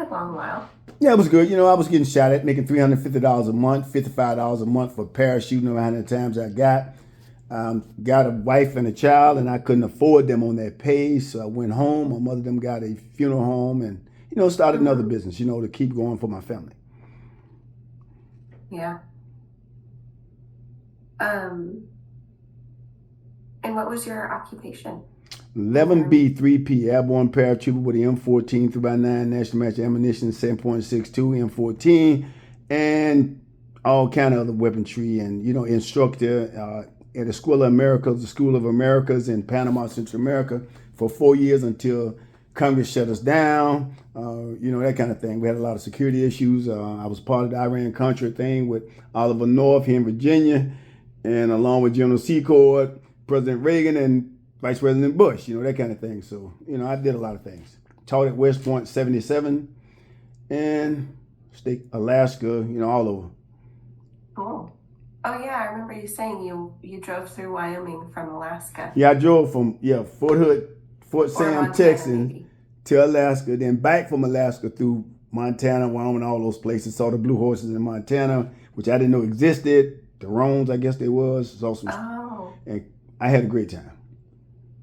Good long while. Yeah, it was good. I was getting shot at, making $350 a month, $55 a month for parachuting around the times I got. Got a wife and a child, and I couldn't afford them on that pay, so I went home. My mother them got a funeral home, and started another Mm-hmm. business. To keep going for my family. Yeah. Um, and what was your occupation in the Army? 11B 3P Airborne Paratrooper with the M14 3x9 National Match Ammunition 7.62 M14 and all kind of other weaponry and instructor at the School of Americas in Panama, Central America for 4 years until Congress shut us down. That kind of thing. We had a lot of security issues. I was part of the Iran Contra thing with Oliver North here in Virginia, and along with General Secord, President Reagan, and Vice President Bush, that kind of thing. So, I did a lot of things. Taught at West Point 77 and state Alaska, all over. Cool. Oh yeah, I remember you saying you drove through Wyoming from Alaska Yeah, I drove from Fort Hood, Fort or Sam, Montana, Texas maybe. to Alaska, then back from Alaska through Montana, Wyoming, all those places. Saw the blue horses in Montana, which I didn't know existed. The Roans, I guess they was. Saw some, Oh, and I had a great time.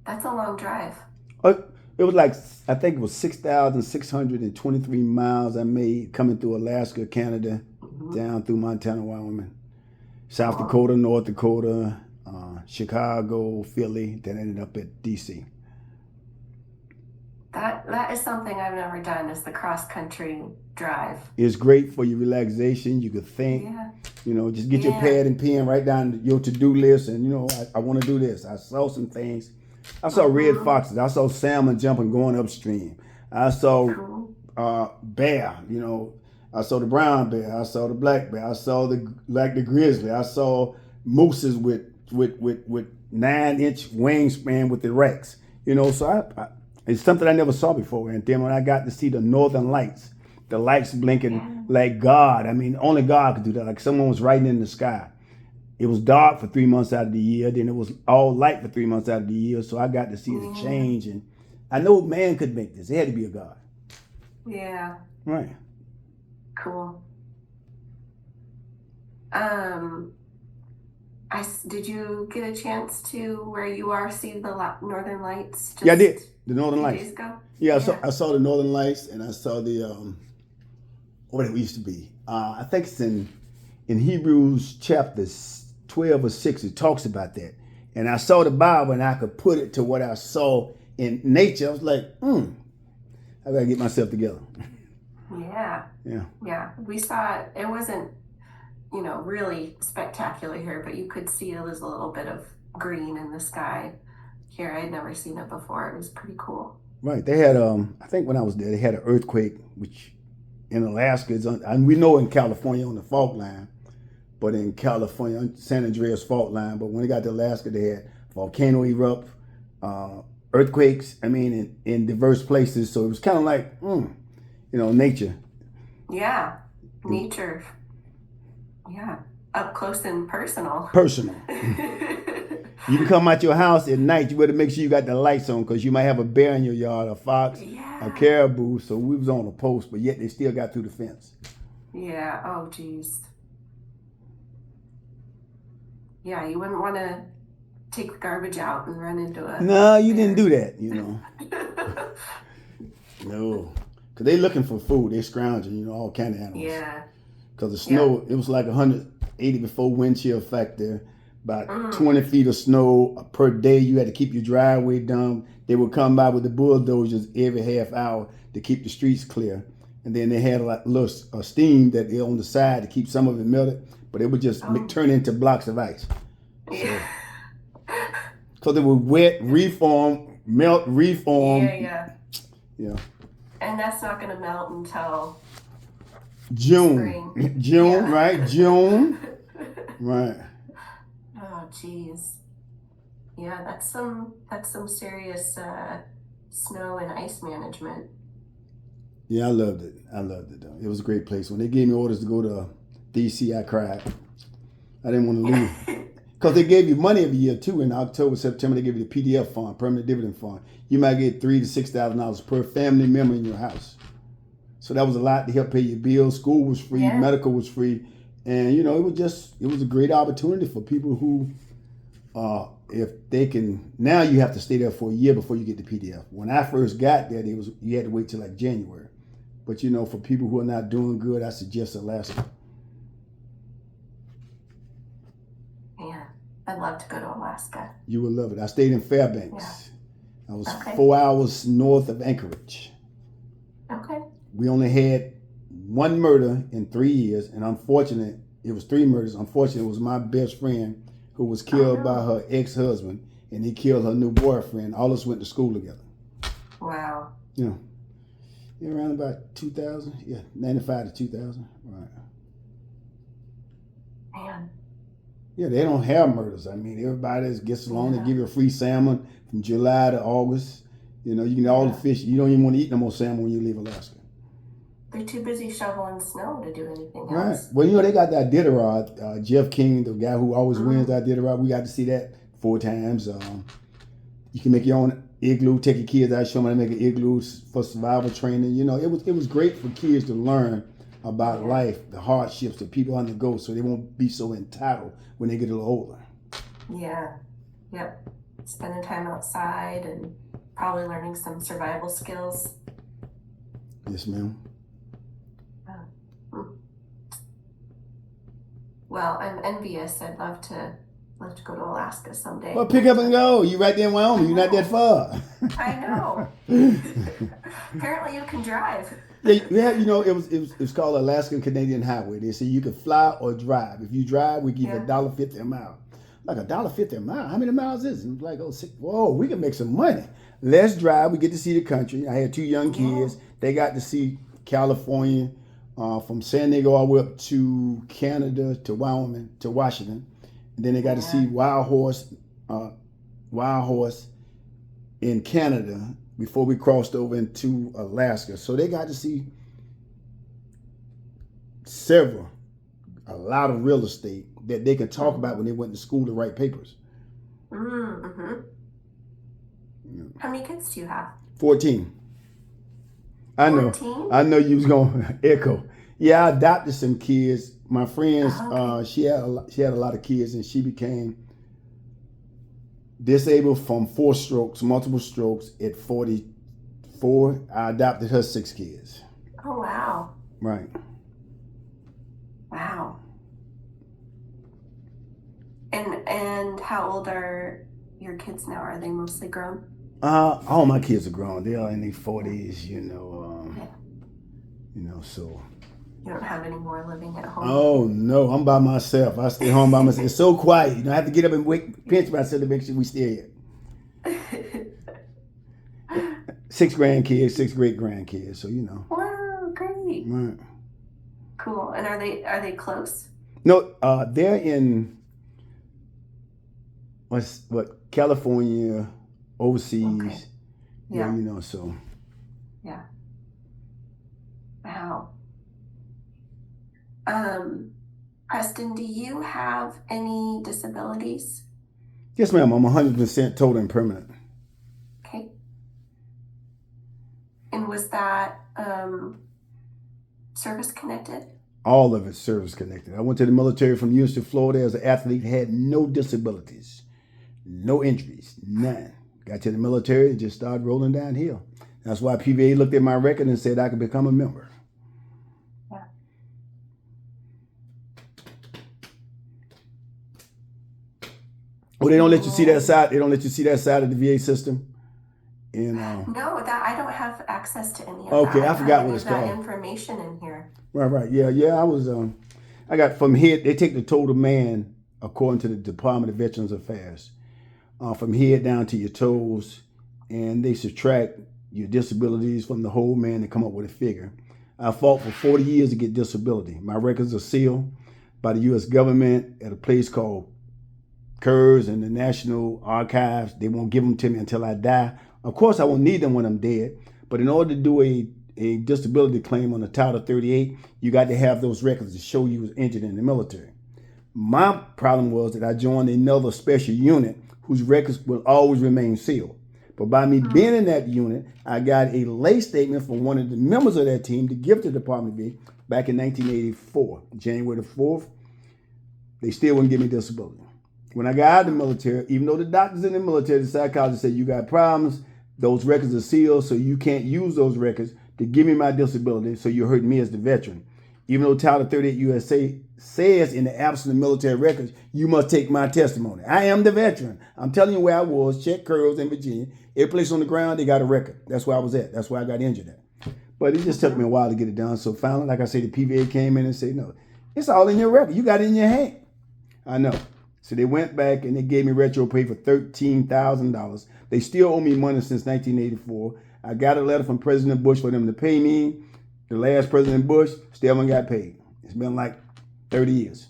that's a long drive. Uh, It was like I think it was 6,623 miles I made coming through Alaska, Canada, Hmm. down through Montana, Wyoming, South Cool. Dakota, North Dakota, Chicago, Philly. Then ended up at D.C. That is something I've never done is the cross country drive. It's great for your relaxation. You could think, Yeah. just get your Yeah. pad and pen, write down your to-do list, and I want to do this. I saw some things. I saw red Hmm. foxes. I saw salmon jumping going upstream. I saw Cool. bear. I saw the brown bear. I saw the black bear. I saw the grizzly. I saw mooses with 9-inch wingspan with the racks. So it's something I never saw before. And then when I got to see the northern lights, the lights blinking Yeah. like God. I mean, only God could do that. Like someone was writing in the sky. It was dark for 3 months out of the year. Then it was all light for 3 months out of the year. So I got to see the Yeah. change. And I know man could make this. It had to be a God. Yeah. Right. Cool. Um, did you get a chance to where you are see the Northern Lights Yeah, I just did. The a Northern few Lights. days ago? Yeah, Yeah. I saw the Northern Lights and I saw the what it used to be. I think it's in Hebrews chapter 12 or 6. It talks about that. And I saw the Bible and I could put it to what I saw in nature. I was like, I gotta get myself together. Yeah. Yeah. Yeah. We saw it. It wasn't, really spectacular here, but you could see it was a little bit of green in the sky here. I'd never seen it before. It was pretty cool. Right. They had I think when I was there, they had an earthquake, which in Alaska and we know in California on the fault line, but in California, San Andreas fault line. But when they got to Alaska, they had volcano erupt, uh, earthquakes. I mean, in diverse places. So it was kind of like, nature. Yeah. It was Nature. Yeah. Up close and personal. personal. You can come out your house at night. You better make sure you got the lights on because you might have a bear in your yard, a fox, a Yeah. caribou. So we was on a post, but yet they still got through the fence. Yeah. Oh, geez. Yeah. You wouldn't want to take the garbage out and run into a No, you didn't bear. do that. No, because they looking for food. They scrounging, all kind of animals. Yeah. Because the Yep. snow, it was like 180 before wind chill factor, about Mm. 20 feet of snow per day. You had to keep your driveway done. They would come by with the bulldozers every half hour to keep the streets clear. And then they had a little steam that they on the side to keep some of it melted, but it would just Oh. turn into blocks of ice. Yeah. So, because it would wet, reform, melt, Yeah. reform. Yeah. Yeah. And that's not going to melt until June. spring. June, Yeah. right? June. Right. Oh, geez. Yeah, that's some serious snow and ice management. Yeah, I loved it. I loved it though. It was a great place. When they gave me orders to go to DC, I cried. I didn't want to leave. Because they gave you money every year too. In October, September, they give you the PDF fund, permanent dividend fund. You might get $3,000 to $6,000 per family member in your house. So that was a lot to help pay your bills. School was free, Yeah. medical was free, and it was a great opportunity for people who, if they can. Now you have to stay there for a year before you get the PDF. When I first got there, you had to wait till like January. But for people who are not doing good, I suggest Alaska. Man, I'd love to go to Alaska. You will love it. I stayed in Fairbanks. Yeah. I was Okay. 4 hours north of Anchorage. Okay. We only had one murder in 3 years, and unfortunate, it was 3 murders. Unfortunately, it was my best friend who was killed by her ex-husband, and he killed her new boyfriend. All of us went to school together. Wow. Yeah, around about 2000. Yeah, 95 to 2000. Right. Man. Yeah, they don't have murders. I mean, everybody gets along. Yeah. They give you a free salmon from July to August. You can get all the fish. You don't even want to eat no more salmon when you leave Alaska. They're too busy shoveling snow to do anything else. Right. Well, they got that Iditarod. Jeff King, the guy who always wins that Iditarod. We got to see that 4 times. You can make your own igloo. Take your kids out, show them how to make an igloo for survival training. It was great for kids to learn about life, the hardships that people undergo, so they won't be so entitled when they get a little older. Yeah. Yep. Spending time outside and probably learning some survival skills. Yes, ma'am. Well, I'm envious. I'd love to go to Alaska someday. Well, pick up and go. You right there in Wyoming. You're not that far. I know. Apparently, you can drive. Yeah, it was called Alaska Canadian Highway. They say you can fly or drive. If you drive, we give you $1.50 a mile. Like $1.50 a mile. How many miles is it? It's like, whoa, we can make some money. Let's drive. We get to see the country. I had 2 young kids. They got to see California, from San Diego all the way up to Canada, to Wyoming, to Washington. And then they got to see Wild Horse in Canada before we crossed over into Alaska. So they got to see a lot of real estate that they can talk about when they went to school to write papers. Mm-hmm. Yeah. How many kids do you have? 14. I know. 14? I know you was gonna echo. Yeah, I adopted some kids. My friends, she had a lot of kids, and she became disabled from multiple strokes at 44. I adopted her 6 kids. Oh wow! Right. Wow. And how old are your kids now? Are they mostly grown? All my kids are grown. They are in their 40s. So. You don't have any more living at home? Oh no, I'm by myself. I stay home by myself. It's so quiet. I have to get up and pinch myself to make sure we stay here. 6 grandkids, 6 great grandkids. So Wow, great. Right. Cool. And are they close? No, they're in California, overseas. Okay. Yeah. So. Yeah. Wow. Preston, do you have any disabilities? Yes, ma'am. I'm 100% total and permanent. Okay. And was that service connected? All of it service connected. I went to the military from the University of Florida as an athlete, had no disabilities, no injuries, none. Got to the military and just started rolling downhill. That's why PVA looked at my record and said I could become a member. Yeah. Oh, they don't let you see that side. They don't let you see that side of the VA system. No, that I don't have access to any of that. Okay, I forgot what it's that called. Information in here. Right. Yeah. I was. I got from head. They take the total man according to the Department of Veterans Affairs, from head down to your toes, and they subtract your disabilities from the whole man to come up with a figure. I fought for 40 years to get disability. My records are sealed by the U.S. government at a place called Kurz and the National Archives. They won't give them to me until I die. Of course, I won't need them when I'm dead. But in order to do a disability claim on the Title 38, you got to have those records to show you was injured in the military. My problem was that I joined another special unit whose records will always remain sealed. But by me Mm-hmm. being in that unit, I got a lay statement from one of the members of that team to give to the Department of VA back in 1984, January the 4th. They still wouldn't give me disability. When I got out of the military, even though the doctors in the military, the psychologist said, you got problems, those records are sealed, so you can't use those records to give me my disability, so you're hurting me as the veteran. Even though Title 38 USA says in the absence of military records, you must take my testimony. I am the veteran. I'm telling you where I was, check curls in Virginia. Every place on the ground, they got a record. That's where I was at. That's where I got injured at. But it just took me a while to get it done. So finally, like I said, the PVA came in and said, no, it's all in your record. You got it in your hand. I know. So they went back and they gave me retro pay for $13,000. They still owe me money since 1984. I got a letter from President Bush for them to pay me. The last President Bush still haven't got paid. It's been like 30 years.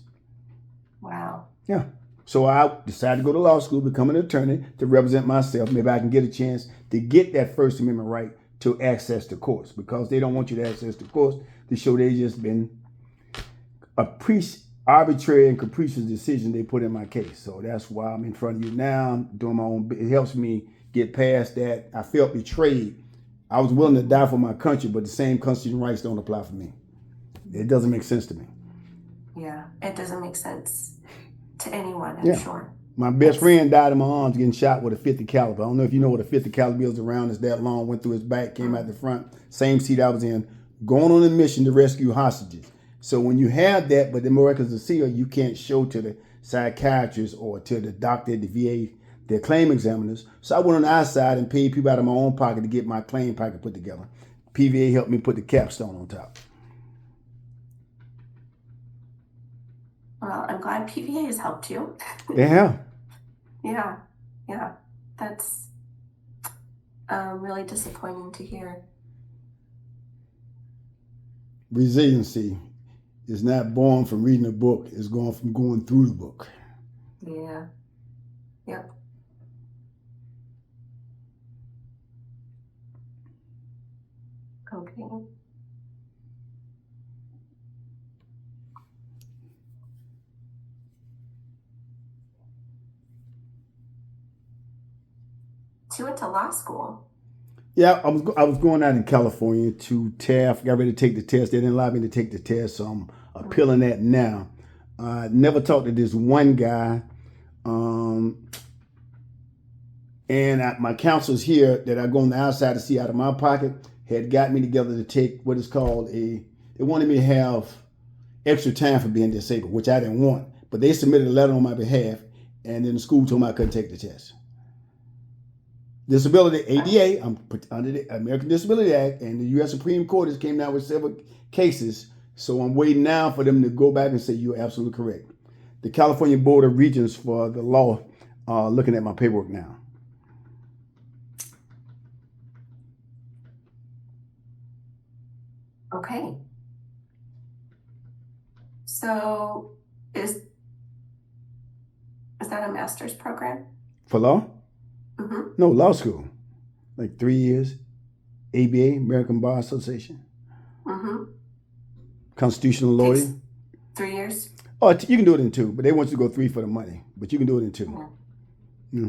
Wow. Yeah. So I decided to go to law school, become an attorney to represent myself. Maybe I can get a chance to get that First Amendment right to access the courts, because they don't want you to access the courts to show they just been arbitrary and capricious decision they put in my case. So that's why I'm in front of you now, doing my own. It helps me get past that. I felt betrayed. I was willing to die for my country, but the same constitutional rights don't apply for me. It doesn't make sense to me. Yeah, it doesn't make sense to anyone, I'm Yeah. sure. My best friend died in my arms getting shot with a 50 caliber. I don't know if you know what a 50 caliber is. Around is that long, went through his back, came out the front. Same seat I was in, going on a mission to rescue hostages. So when you have that, but the records are sealed, you can't show to the psychiatrist or to the doctor at the VA, their claim examiners. So I went on the outside and paid people out of my own pocket to get my claim packet put together. PVA helped me put the capstone on top. Well, I'm glad PVA has helped you. They have. Yeah, that's really disappointing to hear. Resiliency is not born from reading a book. It's born from going through the book. Yeah, yep. Okay. So you went to law school. Yeah, I was going out in California to Taft. Got ready to take the test. They didn't allow me to take the test, so I'm appealing that now. Never talked to this one guy, and my counselors here that I go on the outside to see out of my pocket had got me together to take what is called a. They wanted me to have extra time for being disabled, which I didn't want. But they submitted a letter on my behalf, and then the school told me I couldn't take the test. Disability, ADA, I'm under the American Disability Act, and the U.S. Supreme Court has came down with several cases. So I'm waiting now for them to go back and say you're absolutely correct. The California Board of Regents for the law looking at my paperwork now. Okay. So is that a master's program? For law? Mm-hmm. No, law school. Like 3 years. ABA, American Bar Association. Mm-hmm. Constitutional lawyer. Takes 3 years? Oh, you can do it in 2, but they want you to go 3 for the money. But you can do it in 2. Yeah.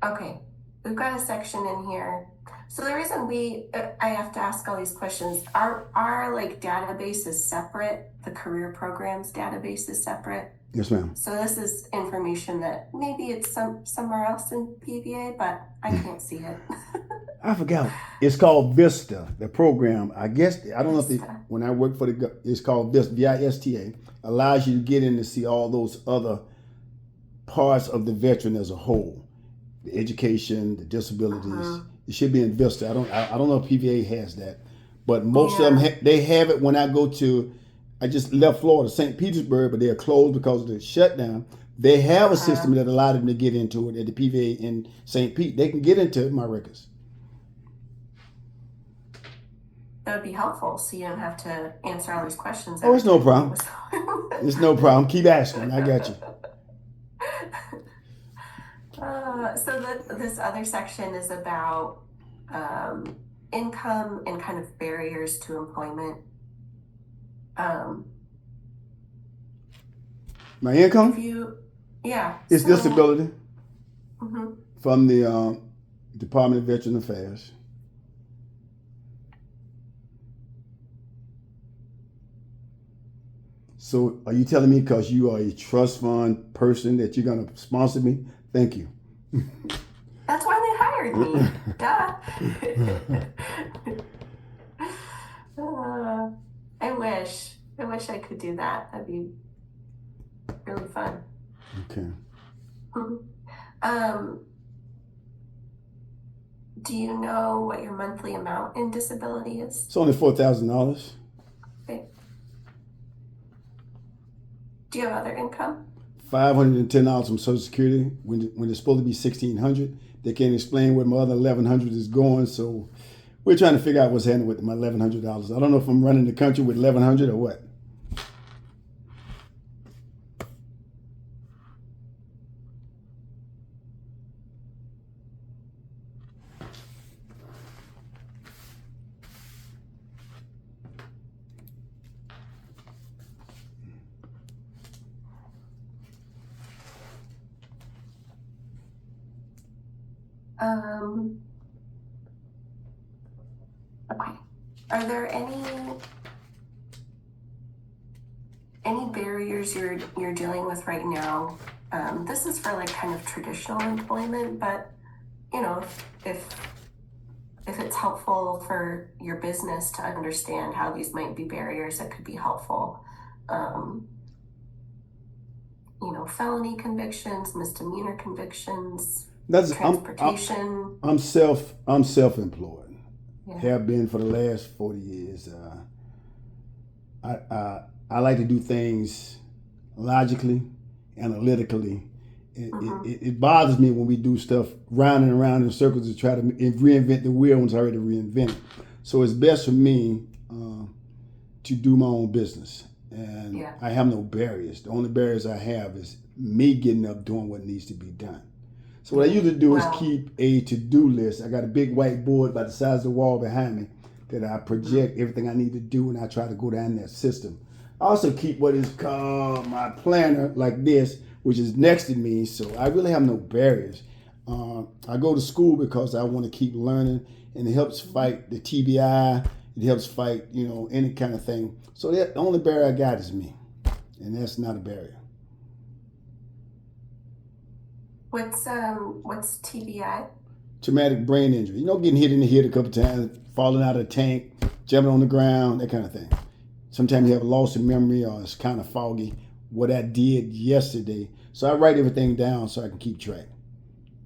Okay, we've got a section in here. So the reason I have to ask all these questions, our like database is separate. The career programs database is separate. Yes, ma'am. So this is information that maybe it's somewhere else in PVA, but I can't see it. I forgot. It's called Vista, the program. I guess, I don't know if when I work for it's called Vista, VISTA, allows you to get in to see all those other parts of the veteran as a whole. The education, the disabilities. It should be in Vista. I don't know if PVA has that, but most of them they have it. When I go to, I just left Florida, St. Petersburg, but they're closed because of the shutdown. They have a system that allowed them to get into it at the PVA in St. Pete. They can get into my records. That would be helpful, so you don't have to answer all these questions. Oh, it's no problem. It's no problem. Keep asking. I got you. So this other section is about income and kind of barriers to employment. My If income you, yeah, is so, disability mhm. from the Department of Veteran Affairs. So are you telling me because you are a trust fund person that you're going to sponsor me? Thank you. That's why they hired me. Duh. Uh, I wish. I wish I could do that. That'd be really fun. Okay. Um, do you know what your monthly amount in disability is? It's only $4,000. Okay. Do you have other income? $510 from Social Security when it's supposed to be $1,600. They can't explain where my other $1,100 is going, so we're trying to figure out what's happening with my $1,100. I don't know if I'm running the country with $1,100 or what. Okay. Are there any barriers you're dealing with right now? This is for like kind of traditional employment, but you know, if it's helpful for your business to understand how these might be barriers, that could be helpful. You know, felony convictions, misdemeanor convictions, That's transportation. I'm self-employed. Yeah. Have been for the last 40 years. I like to do things logically, analytically. It bothers me when we do stuff round and around in circles to try to reinvent the wheel when it's already reinvented. So it's best for me to do my own business. And Yeah. I have no barriers. The only barriers I have is me getting up doing what needs to be done. So what I usually do is keep a to-do list. I got a big whiteboard by the size of the wall behind me that I project everything I need to do, and I try to go down that system. I also keep what is called my planner like this, which is next to me, so I really have no barriers. I go to school because I want to keep learning, and it helps fight the TBI. It helps fight, any kind of thing. So the only barrier I got is me, and that's not a barrier. What's TBI? Traumatic brain injury. Getting hit in the head a couple times, falling out of a tank, jumping on the ground, that kind of thing. Sometimes you have a loss in memory or it's kind of foggy. What I did yesterday. So I write everything down so I can keep track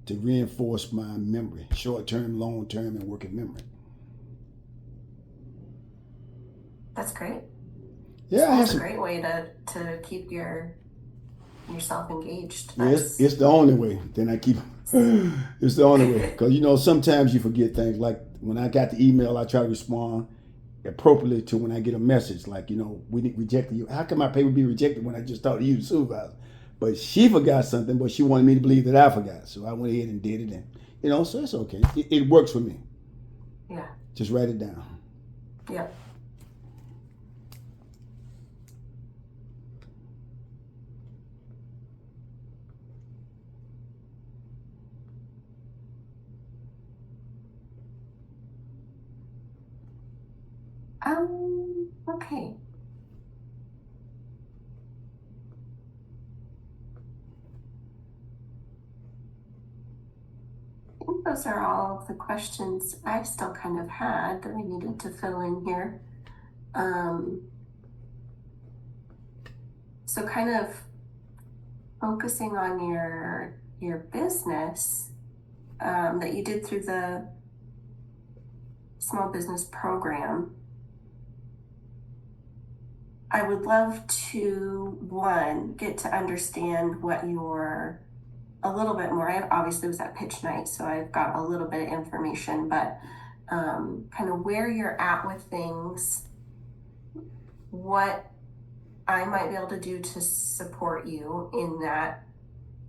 to reinforce my memory, short-term, long-term, and working memory. That's great. Yeah, that's a great way to keep yourself engaged. Yes, it's the only way. Then I keep. It's the only way because sometimes you forget things. Like when I got the email, I try to respond appropriately to when I get a message like we rejected you. How can my paper be rejected when I just talked to you, the supervisor? But she forgot something, but she wanted me to believe that I forgot, so I went ahead and did it, and so it's okay. It works for me. Yeah. Just write it down. Yep. Okay. I think those are all of the questions I still kind of had that we needed to fill in here. So kind of focusing on your business that you did through the small business program. I would love to, one, get to understand what a little bit more. I obviously was at pitch night, so I've got a little bit of information, but kind of where you're at with things, what I might be able to do to support you in that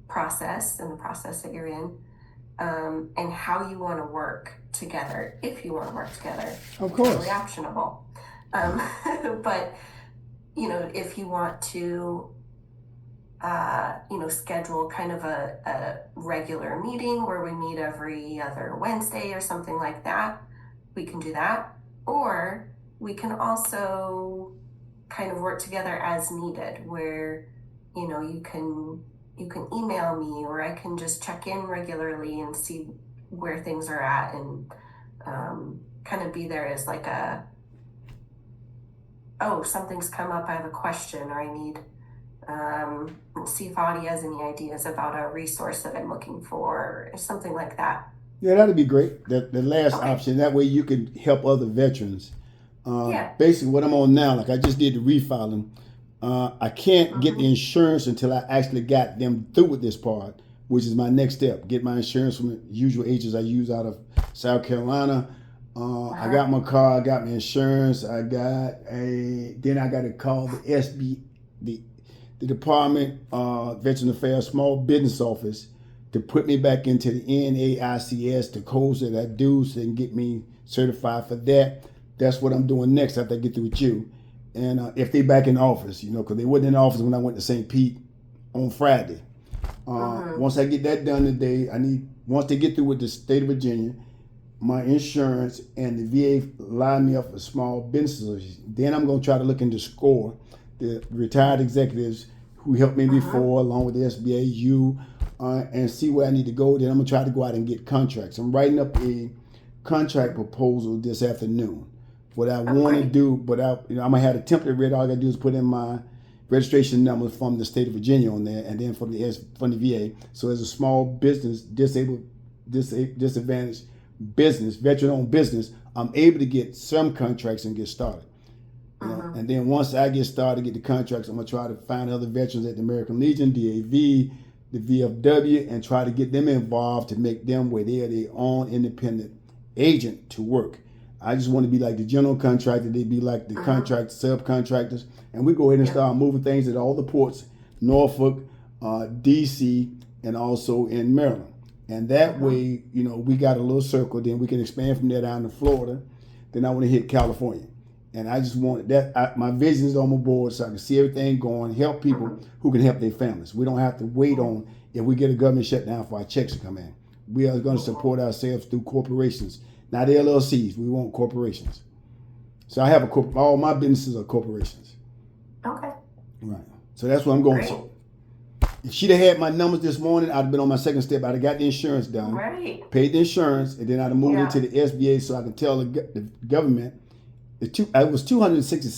process, in the process that you're in, and how you want to work together, if you want to work together. Of Totally course. optionable. Um, but, if you want to, schedule kind of a regular meeting where we meet every other Wednesday or something like that, we can do that. Or we can also kind of work together as needed, where, you can email me, or I can just check in regularly and see where things are at, and kind of be there as like oh, something's come up, I have a question, or I need see if Audie has any ideas about a resource that I'm looking for, or something like that. Yeah, that'd be great. The last Okay. option. That way you can help other veterans. Yeah. Basically, what I'm on now, like I just did the refiling. I can't get the Mm-hmm. insurance until I actually got them through with this part, which is my next step. Get my insurance from the usual agents I use out of South Carolina. I Uh-huh. got my car. I got my insurance. Then I got to call the the Department Veteran Affairs Small Business Office to put me back into the NAICS, the codes that I do, so they can get me certified for that. That's what I'm doing next after I get through with you. And if they back in office, because they wasn't in office when I went to St. Pete on Friday. Mm-hmm. Once I get that done today, once they get through with the state of Virginia, my insurance and the VA line me up for small businesses. Then I'm going to try to look into SCORE, the retired executives who helped me Mm-hmm. before, along with the SBA, and see where I need to go. Then I'm going to try to go out and get contracts. I'm writing up a contract proposal this afternoon. What I Oh, want to great. do, but I'm going to have a template ready. All I got to do is put in my registration number from the state of Virginia on there, and then from the VA. So as a small business, disadvantaged business, veteran-owned business, I'm able to get some contracts and get started. Mm-hmm. And then once I get started, get the contracts, I'm gonna try to find other veterans at the American Legion, DAV, the VFW, and try to get them involved to make them where they are their own independent agent to work. I just want to be like the general contractor. They be like the Mm-hmm. contract subcontractors, and we go ahead and Yep. start moving things at all the ports, Norfolk, DC, and also in Maryland. And that Mm-hmm. way, we got a little circle. Then we can expand from there down to Florida. Then I want to hit California. And I just want that. My vision is on my board so I can see everything going, help people Mm-hmm. who can help their families. We don't have to wait Yeah. on if we get a government shutdown for our checks to come in. We are going to Yeah. support ourselves through corporations, not LLCs. We want corporations. So I have all my businesses are corporations. Okay. Right. So that's what I'm going. Great. So if she'd have had my numbers this morning, I'd have been on my second step. I'd have got the insurance done, Right. paid the insurance, and then I'd have moved Yeah. into the SBA so I could tell the government it was 267